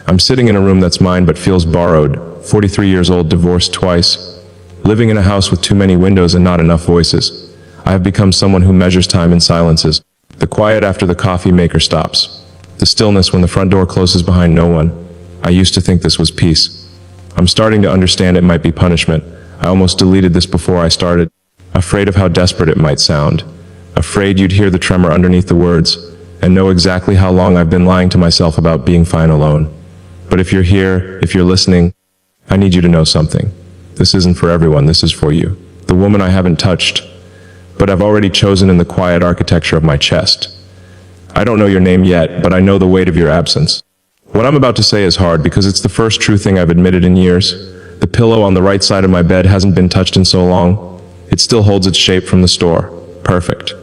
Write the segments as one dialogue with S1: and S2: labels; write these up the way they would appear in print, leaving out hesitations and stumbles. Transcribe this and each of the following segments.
S1: I'm sitting in a room that's mine but feels borrowed, 43 years old, divorced twice, living in a house with too many windows and not enough voices. I have become someone who measures time in silences. The quiet after the coffee maker stops. The stillness when the front door closes behind no one. I used to think this was peace. I'm starting to understand it might be punishment. I almost deleted this before I started, afraid of how desperate it might sound. Afraid you'd hear the tremor underneath the words, and know exactly how long I've been lying to myself about being fine alone. But if you're here, if you're listening, I need you to know something. This isn't for everyone, this is for you. The woman I haven't touched, but I've already chosen in the quiet architecture of my chest. I don't know your name yet, but I know the weight of your absence. What I'm about to say is hard because it's the first true thing I've admitted in years. The pillow on the right side of my bed hasn't been touched in so long. It still holds its shape from the store. Perfect.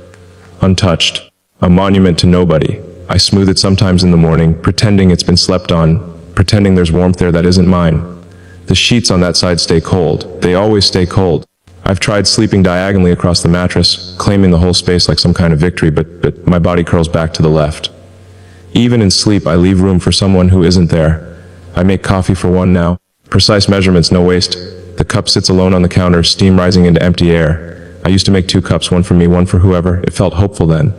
S1: Untouched. A monument to nobody. I smooth it sometimes in the morning, pretending it's been slept on, pretending there's warmth there that isn't mine. The sheets on that side stay cold. They always stay cold. I've tried sleeping diagonally across the mattress, claiming the whole space like some kind of victory, but my body curls back to the left. Even in sleep, I leave room for someone who isn't there. I make coffee for one now. Precise measurements, no waste. The cup sits alone on the counter, steam rising into empty air. I used to make 2 cups, one for me, one for whoever. It felt hopeful then.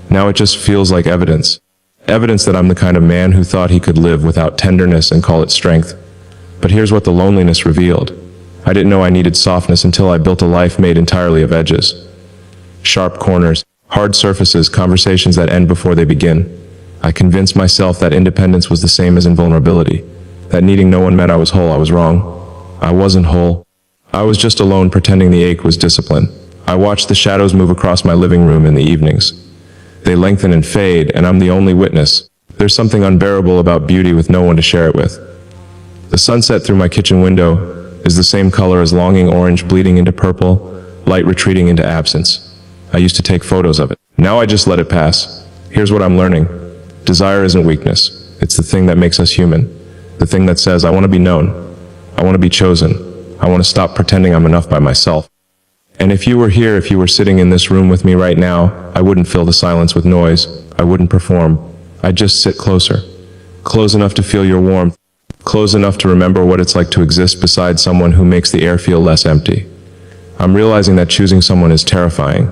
S1: Now it just feels like evidence. Evidence that I'm the kind of man who thought he could live without tenderness and call it strength. But here's what the loneliness revealed. I didn't know I needed softness until I built a life made entirely of edges. Sharp corners, hard surfaces, conversations that end before they begin. I convinced myself that independence was the same as invulnerability. That needing no one meant I was whole. I was wrong. I wasn't whole. I was just alone, pretending the ache was discipline. I watched the shadows move across my living room in the evenings. They lengthen and fade, and I'm the only witness. There's something unbearable about beauty with no one to share it with. The sunset through my kitchen window is the same color as longing orange bleeding into purple, light retreating into absence. I used to take photos of it. Now I just let it pass. Here's what I'm learning. Desire isn't weakness. It's the thing that makes us human. The thing that says, I want to be known. I want to be chosen. I want to stop pretending I'm enough by myself. And if you were here, if you were sitting in this room with me right now, I wouldn't fill the silence with noise. I wouldn't perform. I'd just sit closer. Close enough to feel your warmth. Close enough to remember what it's like to exist beside someone who makes the air feel less empty. I'm realizing that choosing someone is terrifying.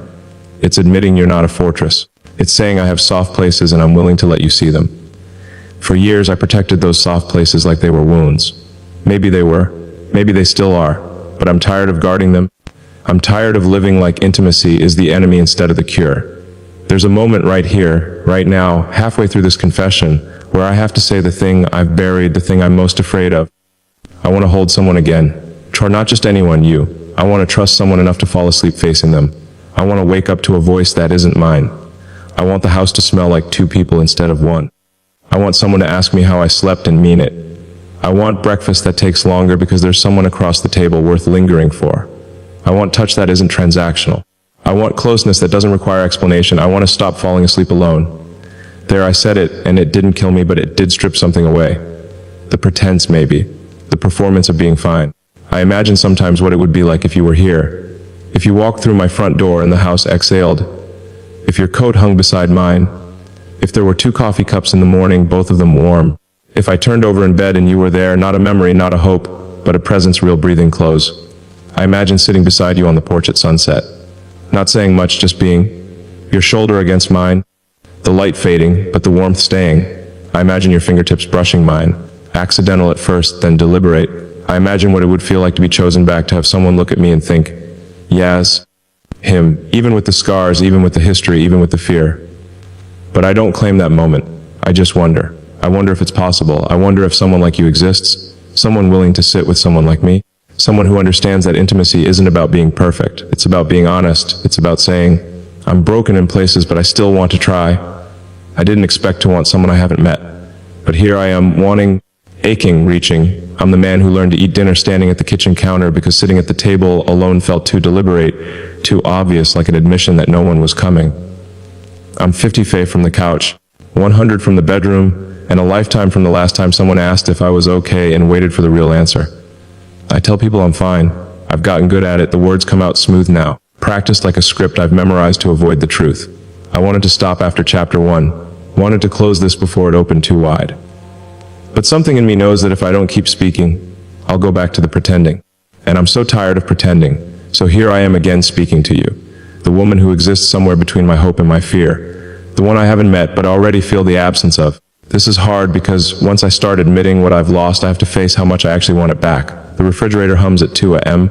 S1: It's admitting you're not a fortress. It's saying I have soft places and I'm willing to let you see them. For years I protected those soft places like they were wounds. Maybe they were. Maybe they still are. But I'm tired of guarding them. I'm tired of living like intimacy is the enemy instead of the cure. There's a moment right here, right now, halfway through this confession, where I have to say the thing I've buried, the thing I'm most afraid of. I want to hold someone again. Not just anyone, you. I want to trust someone enough to fall asleep facing them. I want to wake up to a voice that isn't mine. I want the house to smell like 2 people instead of 1. I want someone to ask me how I slept and mean it. I want breakfast that takes longer because there's someone across the table worth lingering for. I want touch that isn't transactional. I want closeness that doesn't require explanation. I want to stop falling asleep alone. There, I said it, and it didn't kill me, but it did strip something away. The pretense, maybe. The performance of being fine. I imagine sometimes what it would be like if you were here. If you walked through my front door and the house exhaled. If your coat hung beside mine. If there were 2 coffee cups in the morning, both of them warm. If I turned over in bed and you were there, not a memory, not a hope, but a presence, real breathing close. I imagine sitting beside you on the porch at sunset. Not saying much, just being. Your shoulder against mine. The light fading, but the warmth staying. I imagine your fingertips brushing mine. Accidental at first, then deliberate. I imagine what it would feel like to be chosen back, to have someone look at me and think, Yaz, him, even with the scars, even with the history, even with the fear. But I don't claim that moment. I just wonder. I wonder if it's possible. I wonder if someone like you exists. Someone willing to sit with someone like me. Someone who understands that intimacy isn't about being perfect. It's about being honest. It's about saying, I'm broken in places, but I still want to try. I didn't expect to want someone I haven't met. But here I am, wanting, aching, reaching. I'm the man who learned to eat dinner standing at the kitchen counter because sitting at the table alone felt too deliberate, too obvious, like an admission that no one was coming. I'm 50 Faye from the couch, 100 from the bedroom, and a lifetime from the last time someone asked if I was okay and waited for the real answer. I tell people I'm fine. I've gotten good at it. The words come out smooth now. Practiced like a script I've memorized to avoid the truth. I wanted to stop after chapter 1. Wanted to close this before it opened too wide. But something in me knows that if I don't keep speaking, I'll go back to the pretending. And I'm so tired of pretending. So here I am again speaking to you, the woman who exists somewhere between my hope and my fear, the one I haven't met but already feel the absence of. This is hard because once I start admitting what I've lost, I have to face how much I actually want it back. The refrigerator hums at 2 a.m.,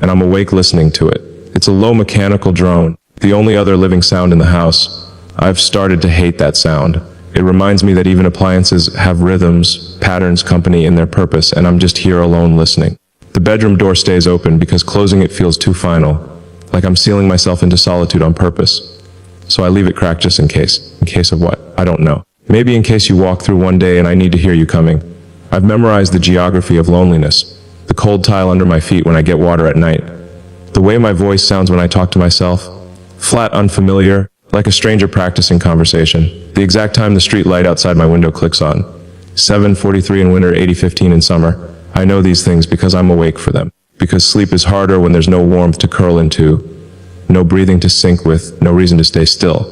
S1: and I'm awake listening to it. It's a low mechanical drone, the only other living sound in the house. I've started to hate that sound. It reminds me that even appliances have rhythms, patterns, company in their purpose, and I'm just here alone listening. The bedroom door stays open because closing it feels too final, like I'm sealing myself into solitude on purpose. So I leave it cracked just in case. In case of what? I don't know. Maybe in case you walk through one day and I need to hear you coming. I've memorized the geography of loneliness, the cold tile under my feet when I get water at night, the way my voice sounds when I talk to myself, flat, unfamiliar, like a stranger practicing conversation, the exact time the street light outside my window clicks on, 7:43 in winter, 8:15 in summer. I know these things because I'm awake for them, because sleep is harder when there's no warmth to curl into, no breathing to sync with, no reason to stay still.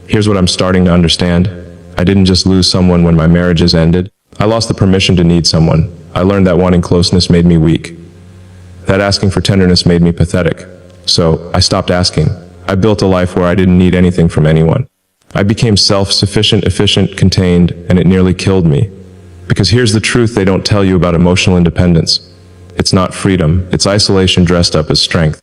S1: Here's what I'm starting to understand. I didn't just lose someone when my marriages ended. I lost the permission to need someone. I learned that wanting closeness made me weak, that asking for tenderness made me pathetic. So I stopped asking. I built a life where I didn't need anything from anyone. I became self-sufficient, efficient, contained, and it nearly killed me. Because here's the truth they don't tell you about emotional independence. It's not freedom, it's isolation dressed up as strength.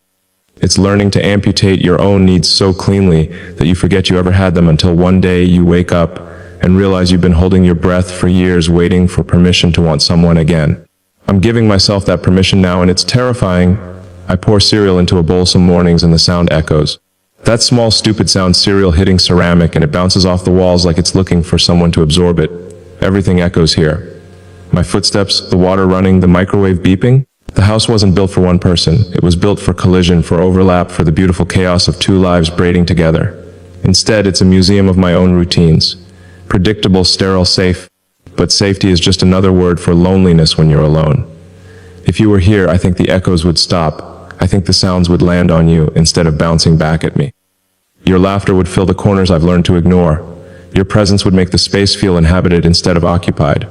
S1: It's learning to amputate your own needs so cleanly that you forget you ever had them until one day you wake up and realize you've been holding your breath for years waiting for permission to want someone again. I'm giving myself that permission now and it's terrifying. I pour cereal into a bowl some mornings and the sound echoes. That small stupid sound, cereal hitting ceramic, and it bounces off the walls like it's looking for someone to absorb it. Everything echoes here. My footsteps, the water running, the microwave beeping. The house wasn't built for one person. It was built for collision, for overlap, for the beautiful chaos of two lives braiding together. Instead, it's a museum of my own routines. Predictable, sterile, safe. But safety is just another word for loneliness when you're alone. If you were here, I think the echoes would stop. I think the sounds would land on you instead of bouncing back at me. Your laughter would fill the corners I've learned to ignore. Your presence would make the space feel inhabited instead of occupied.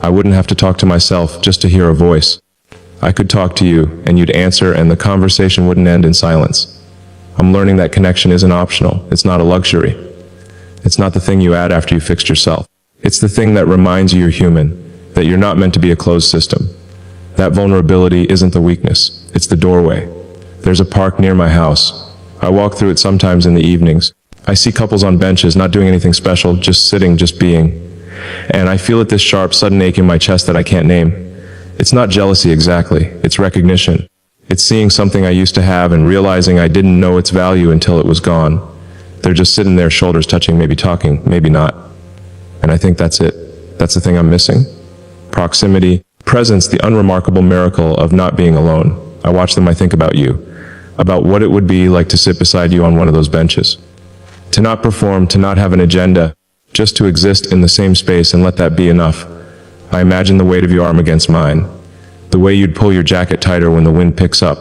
S1: I wouldn't have to talk to myself just to hear a voice. I could talk to you, and you'd answer, and the conversation wouldn't end in silence. I'm learning that connection isn't optional. It's not a luxury. It's not the thing you add after you fixed yourself. It's the thing that reminds you you're human, that you're not meant to be a closed system. That vulnerability isn't the weakness. It's the doorway. There's a park near my house. I walk through it sometimes in the evenings. I see couples on benches, not doing anything special, just sitting, just being. And I feel this sharp, sudden ache in my chest that I can't name. It's not jealousy exactly. It's recognition. It's seeing something I used to have and realizing I didn't know its value until it was gone. They're just sitting there, shoulders touching, maybe talking, maybe not. And I think that's it. That's the thing I'm missing. Proximity, presence, the unremarkable miracle of not being alone. I watch them, I think about you, about what it would be like to sit beside you on one of those benches. To not perform, to not have an agenda, just to exist in the same space and let that be enough. I imagine the weight of your arm against mine, the way you'd pull your jacket tighter when the wind picks up,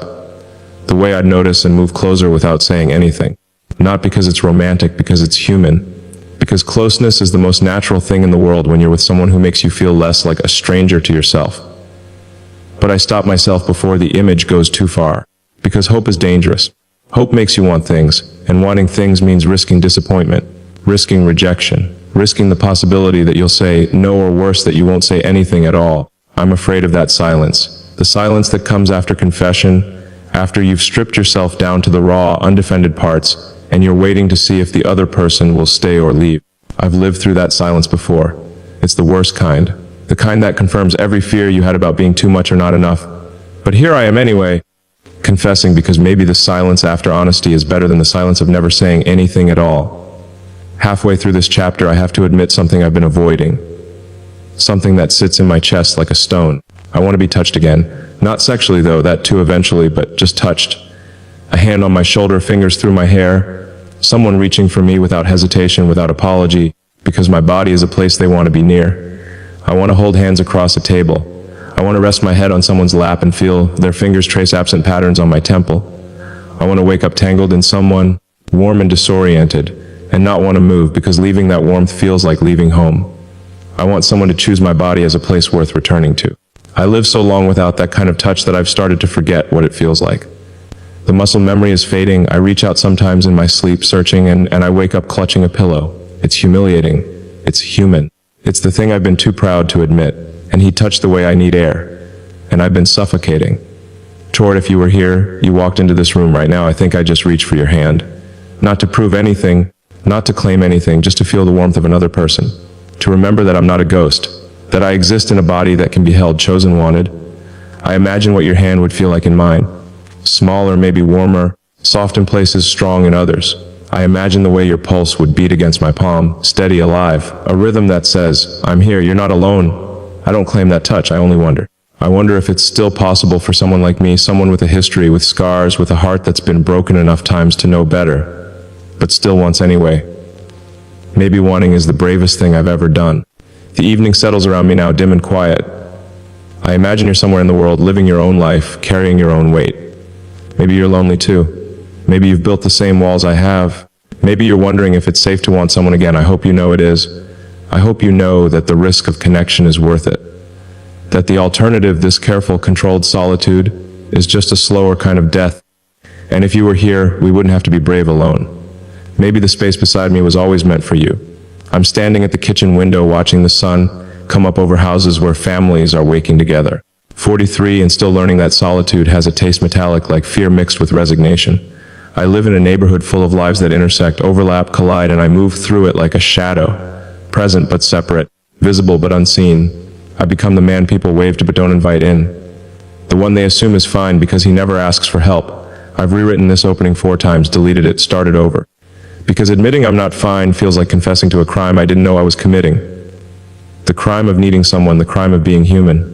S1: the way I'd notice and move closer without saying anything. Not because it's romantic, because it's human. Because closeness is the most natural thing in the world when you're with someone who makes you feel less like a stranger to yourself. But I stop myself before the image goes too far. Because hope is dangerous. Hope makes you want things, and wanting things means risking disappointment, risking rejection, risking the possibility that you'll say no, or worse, that you won't say anything at all. I'm afraid of that silence. The silence that comes after confession, after you've stripped yourself down to the raw, undefended parts, and you're waiting to see if the other person will stay or leave. I've lived through that silence before. It's the worst kind. The kind that confirms every fear you had about being too much or not enough. But here I am anyway, confessing, because maybe the silence after honesty is better than the silence of never saying anything at all. Halfway through this chapter, I have to admit something I've been avoiding. Something that sits in my chest like a stone. I want to be touched again. Not sexually though, that too eventually, but just touched. A hand on my shoulder, fingers through my hair. Someone reaching for me without hesitation, without apology, because my body is a place they want to be near. I want to hold hands across a table. I want to rest my head on someone's lap and feel their fingers trace absent patterns on my temple. I want to wake up tangled in someone, warm and disoriented, and not want to move because leaving that warmth feels like leaving home. I want someone to choose my body as a place worth returning to. I live so long without that kind of touch that I've started to forget what it feels like. The muscle memory is fading. I reach out sometimes in my sleep searching and I wake up clutching a pillow. It's humiliating. It's human. It's the thing I've been too proud to admit. And he touched the way I need air. And I've been suffocating. Tord, if you were here, you walked into this room right now, I think I just reached for your hand. Not to prove anything, not to claim anything, just to feel the warmth of another person. To remember that I'm not a ghost, that I exist in a body that can be held, chosen, wanted. I imagine what your hand would feel like in mine. Smaller, maybe warmer, soft in places, strong in others. I imagine the way your pulse would beat against my palm, steady, alive, a rhythm that says, I'm here, you're not alone. I don't claim that touch, I only wonder. I wonder if it's still possible for someone like me, someone with a history, with scars, with a heart that's been broken enough times to know better, but still wants anyway. Maybe wanting is the bravest thing I've ever done. The evening settles around me now, dim and quiet. I imagine you're somewhere in the world, living your own life, carrying your own weight. Maybe you're lonely too. Maybe you've built the same walls I have. Maybe you're wondering if it's safe to want someone again. I hope you know it is. I hope you know that the risk of connection is worth it. That the alternative, this careful, controlled solitude, is just a slower kind of death. And if you were here, we wouldn't have to be brave alone. Maybe the space beside me was always meant for you. I'm standing at the kitchen window watching the sun come up over houses where families are waking together. 43 and still learning that solitude has a taste metallic like fear mixed with resignation. I live in a neighborhood full of lives that intersect, overlap, collide, and I move through it like a shadow. Present but separate, visible but unseen. I become the man people wave to but don't invite in. The one they assume is fine because he never asks for help. I've rewritten this opening 4 times, deleted it, started over. Because admitting I'm not fine feels like confessing to a crime I didn't know I was committing. The crime of needing someone, the crime of being human.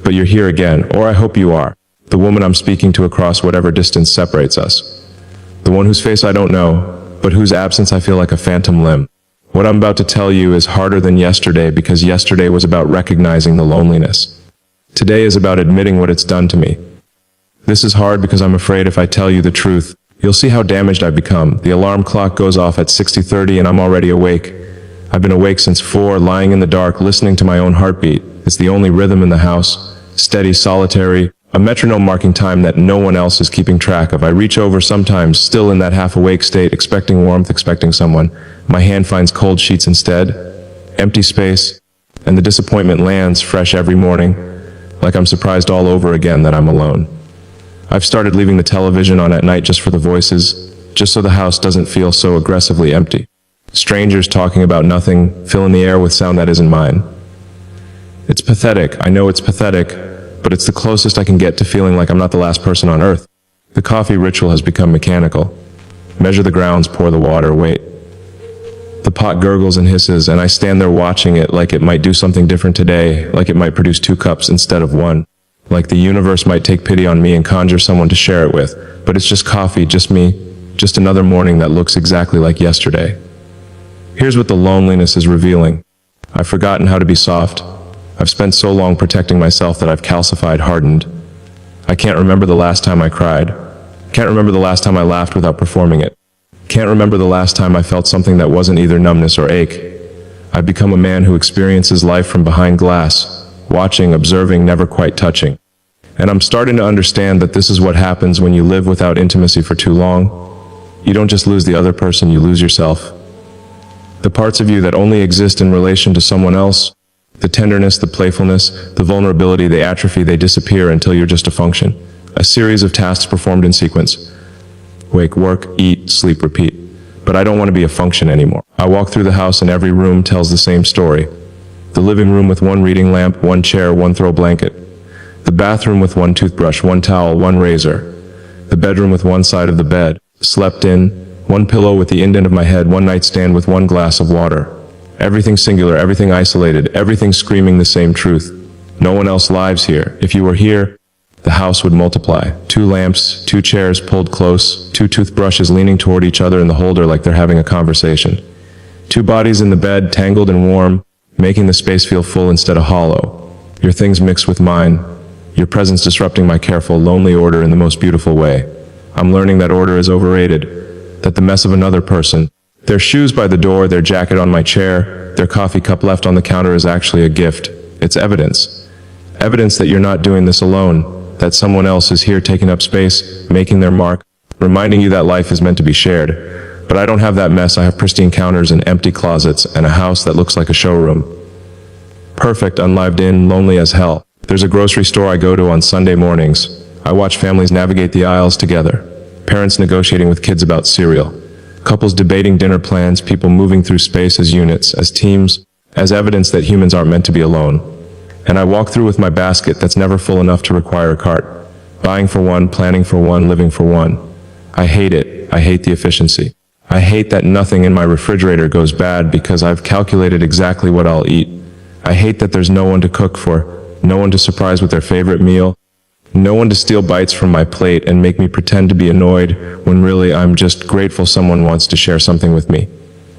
S1: But you're here again, or I hope you are. The woman I'm speaking to across whatever distance separates us. The one whose face I don't know, but whose absence I feel like a phantom limb. What I'm about to tell you is harder than yesterday because yesterday was about recognizing the loneliness. Today is about admitting what it's done to me. This is hard because I'm afraid if I tell you the truth, you'll see how damaged I've become. The alarm clock goes off at 60:30 and I'm already awake. I've been awake since 4, lying in the dark, listening to my own heartbeat. It's the only rhythm in the house. Steady, solitary, a metronome marking time that no one else is keeping track of. I reach over sometimes, still in that half-awake state, expecting warmth, expecting someone. My hand finds cold sheets instead. Empty space. And the disappointment lands fresh every morning, like I'm surprised all over again that I'm alone. I've started leaving the television on at night just for the voices, just so the house doesn't feel so aggressively empty. Strangers talking about nothing, filling the air with sound that isn't mine. It's pathetic, I know it's pathetic, but it's the closest I can get to feeling like I'm not the last person on earth. The coffee ritual has become mechanical. Measure the grounds, pour the water, wait. The pot gurgles and hisses, and I stand there watching it like it might do something different today, like it might produce 2 cups instead of 1. Like the universe might take pity on me and conjure someone to share it with. But it's just coffee, just me, just another morning that looks exactly like yesterday. Here's what the loneliness is revealing. I've forgotten how to be soft. I've spent so long protecting myself that I've calcified, hardened. I can't remember the last time I cried. Can't remember the last time I laughed without performing it. Can't remember the last time I felt something that wasn't either numbness or ache. I've become a man who experiences life from behind glass, watching, observing, never quite touching. And I'm starting to understand that this is what happens when you live without intimacy for too long. You don't just lose the other person, you lose yourself. The parts of you that only exist in relation to someone else, the tenderness, the playfulness, the vulnerability, they atrophy, they disappear until you're just a function. A series of tasks performed in sequence. Wake, work, eat, sleep, repeat. But I don't want to be a function anymore. I walk through the house and every room tells the same story. The living room with 1 reading lamp, 1 chair, 1 throw blanket. The bathroom with 1 toothbrush, 1 towel, 1 razor. The bedroom with 1 side of the bed. Slept in, 1 pillow with the indent of my head, 1 nightstand with 1 glass of water. Everything singular, everything isolated, everything screaming the same truth. No one else lives here. If you were here, the house would multiply. 2 lamps, 2 chairs pulled close, 2 toothbrushes leaning toward each other in the holder like they're having a conversation. 2 bodies in the bed, tangled and warm, making the space feel full instead of hollow. Your things mixed with mine. Your presence disrupting my careful, lonely order in the most beautiful way. I'm learning that order is overrated, that the mess of another person, Their shoes by the door, their jacket on my chair, their coffee cup left on the counter is actually a gift. It's evidence. Evidence that you're not doing this alone, that someone else is here taking up space, making their mark, reminding you that life is meant to be shared. But I don't have that mess. I have pristine counters and empty closets and a house that looks like a showroom. Perfect, unlived in, lonely as hell. There's a grocery store I go to on Sunday mornings. I watch families navigate the aisles together. Parents negotiating with kids about cereal. Couples debating dinner plans, people moving through space as units, as teams, as evidence that humans aren't meant to be alone. And I walk through with my basket that's never full enough to require a cart. Buying for one, planning for one, living for one. I hate it. I hate the efficiency. I hate that nothing in my refrigerator goes bad because I've calculated exactly what I'll eat. I hate that there's no one to cook for, no one to surprise with their favorite meal, no one to steal bites from my plate and make me pretend to be annoyed when really I'm just grateful someone wants to share something with me.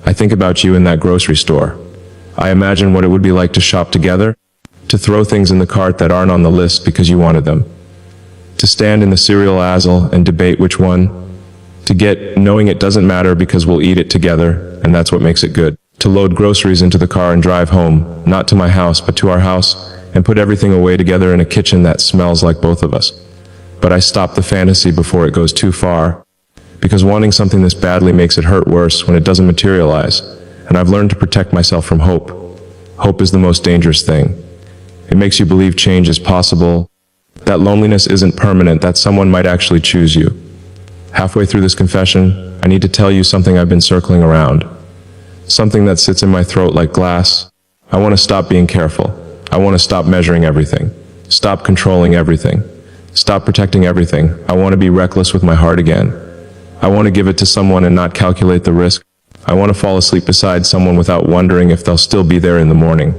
S1: I think about you in that grocery store. I imagine what it would be like to shop together, to throw things in the cart that aren't on the list because you wanted them, to stand in the cereal aisle and debate which one, to get knowing it doesn't matter because we'll eat it together and that's what makes it good, to load groceries into the car and drive home, not to my house but to our house, and put everything away together in a kitchen that smells like both of us. But I stop the fantasy before it goes too far, because wanting something this badly makes it hurt worse when it doesn't materialize, and I've learned to protect myself from hope. Hope is the most dangerous thing. It makes you believe change is possible, that loneliness isn't permanent, that someone might actually choose you. Halfway through this confession, I need to tell you something I've been circling around. Something that sits in my throat like glass. I want to stop being careful. I want to stop measuring everything. Stop controlling everything. Stop protecting everything. I want to be reckless with my heart again. I want to give it to someone and not calculate the risk. I want to fall asleep beside someone without wondering if they'll still be there in the morning.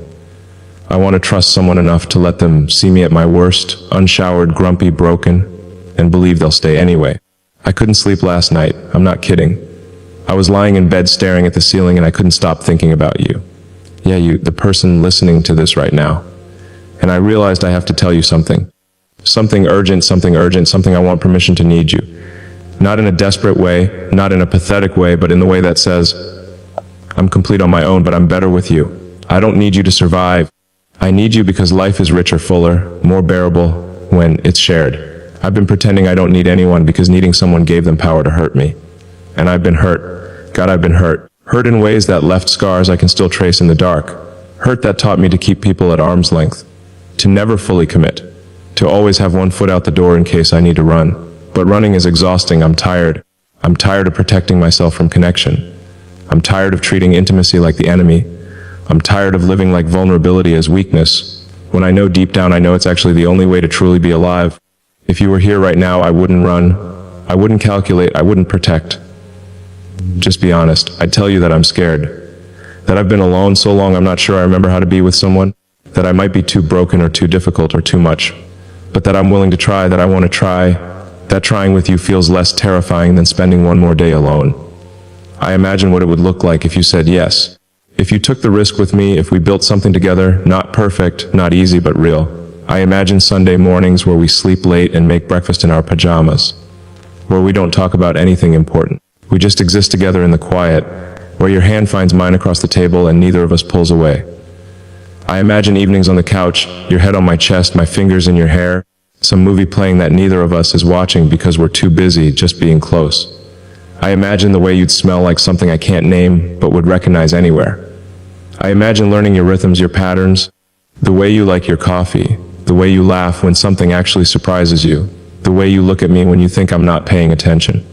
S1: I want to trust someone enough to let them see me at my worst, unshowered, grumpy, broken, and believe they'll stay anyway. I couldn't sleep last night. I'm not kidding. I was lying in bed staring at the ceiling and I couldn't stop thinking about you. Yeah, you, the person listening to this right now. And I realized I have to tell you something. Something urgent, something I want permission to need you. Not in a desperate way, not in a pathetic way, but in the way that says, I'm complete on my own, but I'm better with you. I don't need you to survive. I need you because life is richer, fuller, more bearable when it's shared. I've been pretending I don't need anyone because needing someone gave them power to hurt me. And I've been hurt. God, I've been hurt. Hurt in ways that left scars I can still trace in the dark. Hurt that taught me to keep people at arm's length. To never fully commit. To always have one foot out the door in case I need to run. But running is exhausting. I'm tired. I'm tired of protecting myself from connection. I'm tired of treating intimacy like the enemy. I'm tired of living like vulnerability as weakness. When I know deep down I know it's actually the only way to truly be alive. If you were here right now, I wouldn't run. I wouldn't calculate. I wouldn't protect. Just be honest. I'd tell you that I'm scared. That I've been alone so long I'm not sure I remember how to be with someone. That I might be too broken or too difficult or too much. But that I'm willing to try, that I want to try. That trying with you feels less terrifying than spending one more day alone. I imagine what it would look like if you said yes. If you took the risk with me, if we built something together, not perfect, not easy, but real. I imagine Sunday mornings where we sleep late and make breakfast in our pajamas. Where we don't talk about anything important. We just exist together in the quiet, where your hand finds mine across the table and neither of us pulls away. I imagine evenings on the couch, your head on my chest, my fingers in your hair, some movie playing that neither of us is watching because we're too busy just being close. I imagine the way you'd smell like something I can't name but would recognize anywhere. I imagine learning your rhythms, your patterns, the way you like your coffee, the way you laugh when something actually surprises you, the way you look at me when you think I'm not paying attention.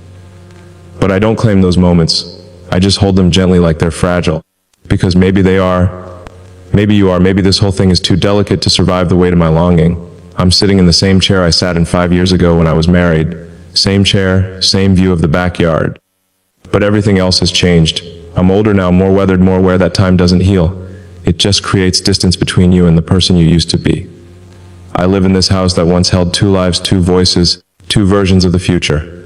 S1: But I don't claim those moments. I just hold them gently like they're fragile. Because maybe they are. Maybe you are. Maybe this whole thing is too delicate to survive the weight of my longing. I'm sitting in the same chair I sat in 5 years ago when I was married. Same chair, same view of the backyard. But everything else has changed. I'm older now, more weathered, more aware that time doesn't heal. It just creates distance between you and the person you used to be. I live in this house that once held 2 lives, 2 voices, 2 versions of the future.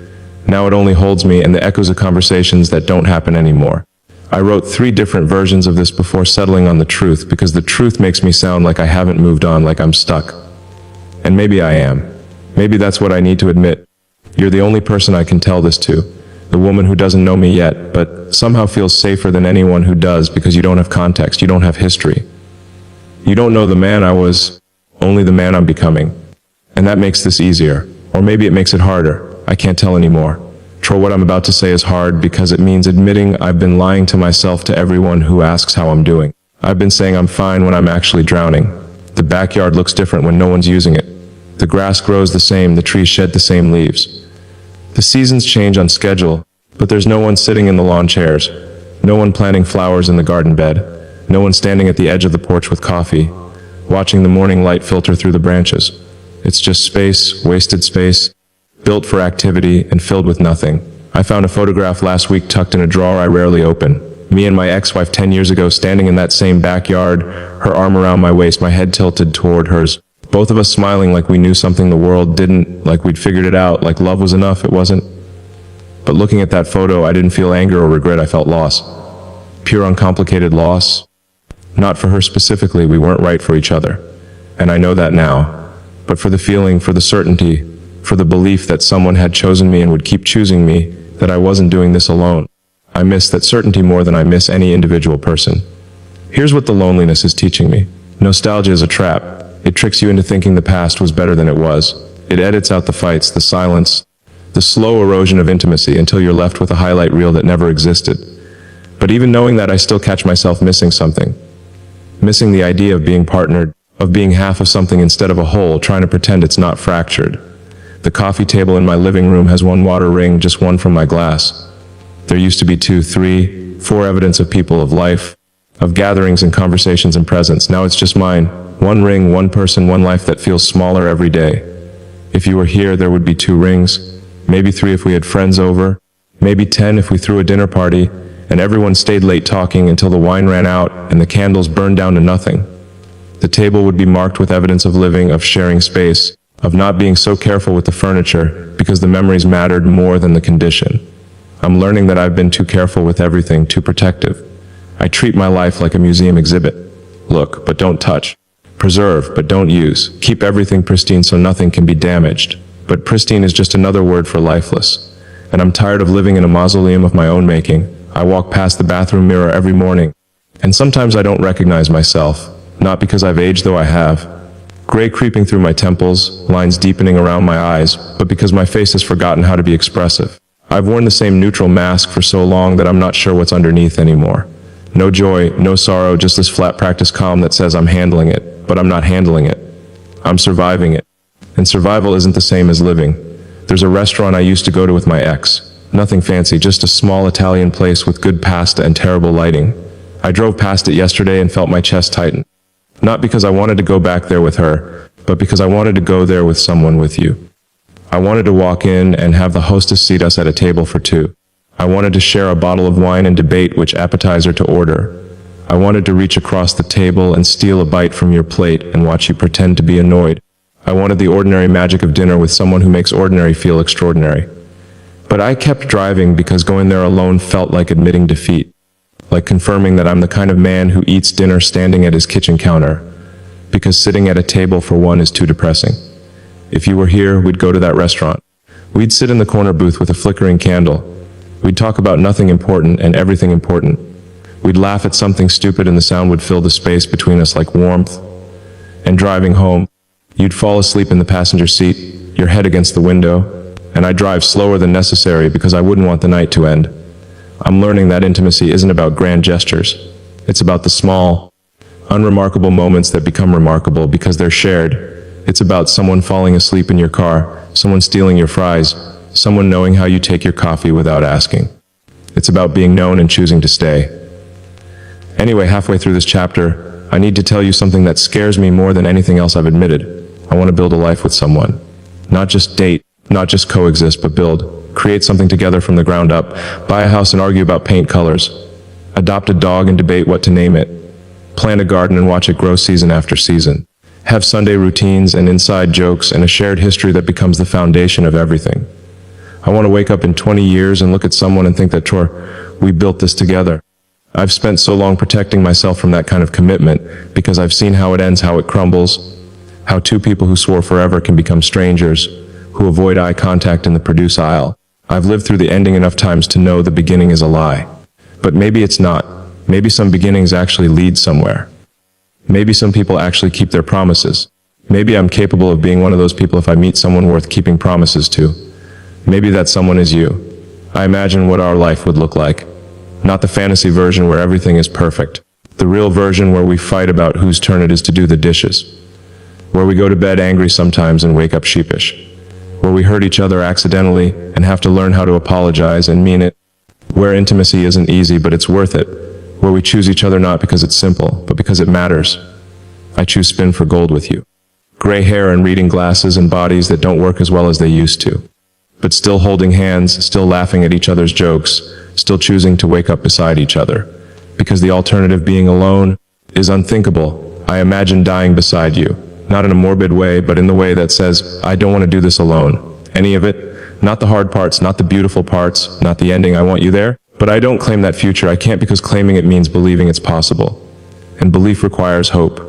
S1: Now it only holds me and the echoes of conversations that don't happen anymore. I wrote 3 different versions of this before settling on the truth because the truth makes me sound like I haven't moved on, like I'm stuck. And maybe I am. Maybe that's what I need to admit. You're the only person I can tell this to. The woman who doesn't know me yet, but somehow feels safer than anyone who does because you don't have context, you don't have history. You don't know the man I was, only the man I'm becoming. And that makes this easier. Or maybe it makes it harder. I can't tell anymore. What I'm about to say is hard because it means admitting I've been lying to myself to everyone who asks how I'm doing. I've been saying I'm fine when I'm actually drowning. The backyard looks different when no one's using it. The grass grows the same, the trees shed the same leaves. The seasons change on schedule, but there's no one sitting in the lawn chairs, no one planting flowers in the garden bed, no one standing at the edge of the porch with coffee, watching the morning light filter through the branches. It's just space, wasted space, built for activity and filled with nothing. I found a photograph last week tucked in a drawer I rarely open. Me and my ex-wife 10 years ago standing in that same backyard, her arm around my waist, my head tilted toward hers. Both of us smiling like we knew something the world didn't, like we'd figured it out, like love was enough, it wasn't. But looking at that photo, I didn't feel anger or regret, I felt loss. Pure uncomplicated loss. Not for her specifically, we weren't right for each other. And I know that now. But for the feeling, for the certainty, for the belief that someone had chosen me and would keep choosing me, that I wasn't doing this alone. I miss that certainty more than I miss any individual person. Here's what the loneliness is teaching me. Nostalgia is a trap. It tricks you into thinking the past was better than it was. It edits out the fights, the silence, the slow erosion of intimacy until you're left with a highlight reel that never existed. But even knowing that, I still catch myself missing something. Missing the idea of being partnered, of being half of something instead of a whole, trying to pretend it's not fractured. The coffee table in my living room has one water ring, just one from my glass. There used to be 2, 3, 4 evidence of people, of life, of gatherings and conversations and presence. Now it's just mine. One ring, one person, one life that feels smaller every day. If you were here, there would be 2 rings, maybe 3 if we had friends over, maybe 10 if we threw a dinner party, and everyone stayed late talking until the wine ran out and the candles burned down to nothing. The table would be marked with evidence of living, of sharing space, of not being so careful with the furniture because the memories mattered more than the condition. I'm learning that I've been too careful with everything, too protective. I treat my life like a museum exhibit. Look, but don't touch. Preserve, but don't use. Keep everything pristine so nothing can be damaged. But pristine is just another word for lifeless. And I'm tired of living in a mausoleum of my own making. I walk past the bathroom mirror every morning, and sometimes I don't recognize myself, not because I've aged, though I have. Gray creeping through my temples, lines deepening around my eyes, but because my face has forgotten how to be expressive. I've worn the same neutral mask for so long that I'm not sure what's underneath anymore. No joy, no sorrow, just this flat practice calm that says I'm handling it, but I'm not handling it. I'm surviving it. And survival isn't the same as living. There's a restaurant I used to go to with my ex. Nothing fancy, just a small Italian place with good pasta and terrible lighting. I drove past it yesterday and felt my chest tighten. Not because I wanted to go back there with her, but because I wanted to go there with someone, with you. I wanted to walk in and have the hostess seat us at a table for 2. I wanted to share a bottle of wine and debate which appetizer to order. I wanted to reach across the table and steal a bite from your plate and watch you pretend to be annoyed. I wanted the ordinary magic of dinner with someone who makes ordinary feel extraordinary. But I kept driving because going there alone felt like admitting defeat. Like confirming that I'm the kind of man who eats dinner standing at his kitchen counter, because sitting at a table for one is too depressing. If you were here, we'd go to that restaurant. We'd sit in the corner booth with a flickering candle. We'd talk about nothing important and everything important. We'd laugh at something stupid and the sound would fill the space between us like warmth. And driving home, you'd fall asleep in the passenger seat, your head against the window, and I'd drive slower than necessary because I wouldn't want the night to end. I'm learning that intimacy isn't about grand gestures. It's about the small, unremarkable moments that become remarkable because they're shared. It's about someone falling asleep in your car, someone stealing your fries, someone knowing how you take your coffee without asking. It's about being known and choosing to stay. Anyway, halfway through this chapter, I need to tell you something that scares me more than anything else I've admitted. I want to build a life with someone. Not just date, not just coexist, but build. Create something together from the ground up. Buy a house and argue about paint colors. Adopt a dog and debate what to name it. Plant a garden and watch it grow season after season. Have Sunday routines and inside jokes and a shared history that becomes the foundation of everything. I want to wake up in 20 years and look at someone and think that, we built this together. I've spent so long protecting myself from that kind of commitment because I've seen how it ends, how it crumbles, how 2 people who swore forever can become strangers, who avoid eye contact in the produce aisle. I've lived through the ending enough times to know the beginning is a lie. But maybe it's not. Maybe some beginnings actually lead somewhere. Maybe some people actually keep their promises. Maybe I'm capable of being one of those people if I meet someone worth keeping promises to. Maybe that someone is you. I imagine what our life would look like. Not the fantasy version where everything is perfect. The real version where we fight about whose turn it is to do the dishes. Where we go to bed angry sometimes and wake up sheepish. Where we hurt each other accidentally and have to learn how to apologize and mean it. Where intimacy isn't easy but it's worth it. Where we choose each other not because it's simple, but because it matters. I choose spin for gold with you. Gray hair and reading glasses and bodies that don't work as well as they used to. But still holding hands, still laughing at each other's jokes, still choosing to wake up beside each other. Because the alternative, being alone, is unthinkable. I imagine dying beside you. Not in a morbid way, but in the way that says, I don't want to do this alone. Any of it. Not the hard parts, not the beautiful parts, not the ending, I want you there. But I don't claim that future. I can't, because claiming it means believing it's possible. And belief requires hope.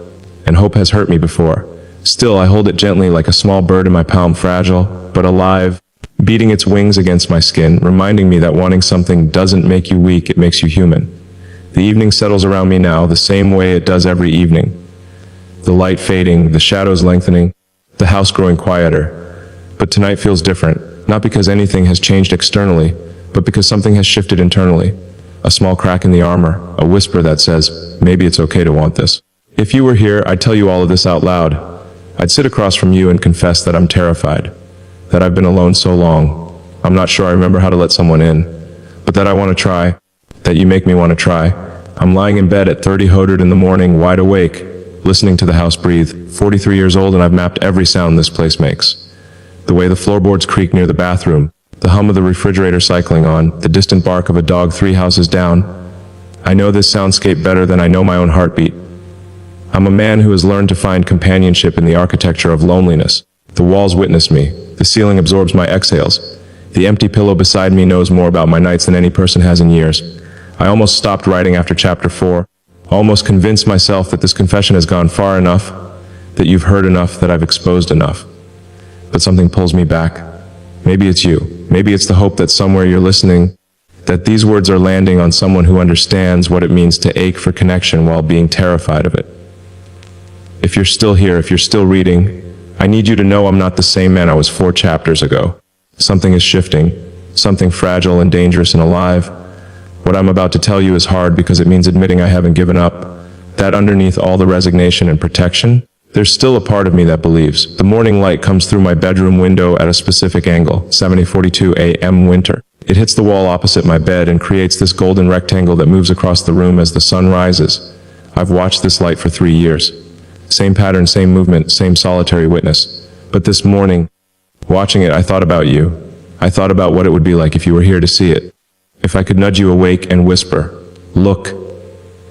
S1: And hope has hurt me before. Still, I hold it gently like a small bird in my palm, fragile, but alive, beating its wings against my skin, reminding me that wanting something doesn't make you weak, it makes you human. The evening settles around me now, the same way it does every evening. The light fading, the shadows lengthening, the house growing quieter. But tonight feels different, not because anything has changed externally, but because something has shifted internally. A small crack in the armor, a whisper that says, maybe it's okay to want this. If you were here, I'd tell you all of this out loud. I'd sit across from you and confess that I'm terrified, that I've been alone so long. I'm not sure I remember how to let someone in, but that I want to try, that you make me want to try. I'm lying in bed at 30 in the morning, wide awake, listening to the house breathe. 43 years old and I've mapped every sound this place makes. The way the floorboards creak near the bathroom, the hum of the refrigerator cycling on, the distant bark of a dog 3 houses down. I know this soundscape better than I know my own heartbeat. I'm a man who has learned to find companionship in the architecture of loneliness. The walls witness me. The ceiling absorbs my exhales. The empty pillow beside me knows more about my nights than any person has in years. I almost stopped writing after chapter 4. Almost convinced myself that this confession has gone far enough, that you've heard enough, that I've exposed enough. But something pulls me back. Maybe it's you. Maybe it's the hope that somewhere you're listening, that these words are landing on someone who understands what it means to ache for connection while being terrified of it. If you're still here, if you're still reading, I need you to know I'm not the same man I was 4 chapters ago. Something is shifting, something fragile and dangerous and alive. What I'm about to tell you is hard because it means admitting I haven't given up, that underneath all the resignation and protection, there's still a part of me that believes. The morning light comes through my bedroom window at a specific angle, 7:42 a.m. winter. It hits the wall opposite my bed and creates this golden rectangle that moves across the room as the sun rises. I've watched this light for 3 years. Same pattern, same movement, same solitary witness. But this morning, watching it, I thought about you. I thought about what it would be like if you were here to see it. If I could nudge you awake and whisper, look,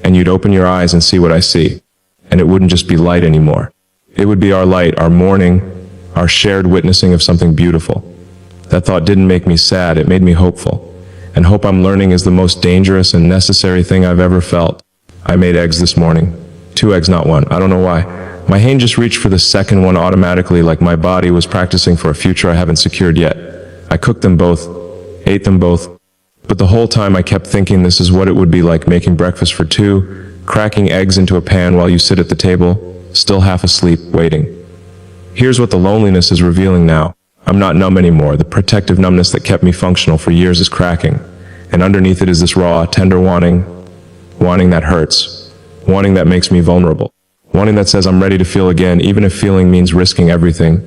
S1: and you'd open your eyes and see what I see. And it wouldn't just be light anymore. It would be our light, our morning, our shared witnessing of something beautiful. That thought didn't make me sad, it made me hopeful. And hope, I'm learning, is the most dangerous and necessary thing I've ever felt. I made eggs this morning. 2 eggs, not 1. I don't know why. My hand just reached for the second one automatically, like my body was practicing for a future I haven't secured yet. I cooked them both, ate them both. But the whole time I kept thinking this is what it would be like making breakfast for 2, cracking eggs into a pan while you sit at the table, still half asleep, waiting. Here's what the loneliness is revealing now. I'm not numb anymore. The protective numbness that kept me functional for years is cracking. And underneath it is this raw, tender wanting that hurts. Wanting that makes me vulnerable. Wanting that says I'm ready to feel again, even if feeling means risking everything.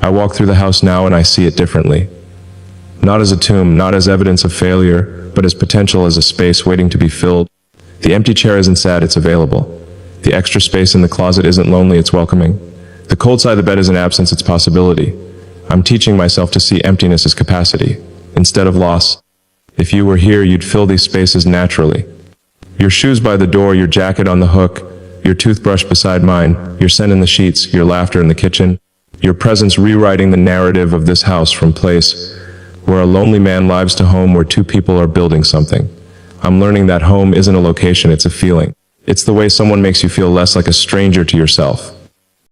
S1: I walk through the house now and I see it differently. Not as a tomb, not as evidence of failure, but as potential, as a space waiting to be filled. The empty chair isn't sad, it's available. The extra space in the closet isn't lonely, it's welcoming. The cold side of the bed isn't absence, it's possibility. I'm teaching myself to see emptiness as capacity, instead of loss. If you were here, you'd fill these spaces naturally. Your shoes by the door, your jacket on the hook, your toothbrush beside mine, your scent in the sheets, your laughter in the kitchen, your presence rewriting the narrative of this house from place where a lonely man lives to home where 2 people are building something. I'm learning that home isn't a location, it's a feeling. It's the way someone makes you feel less like a stranger to yourself.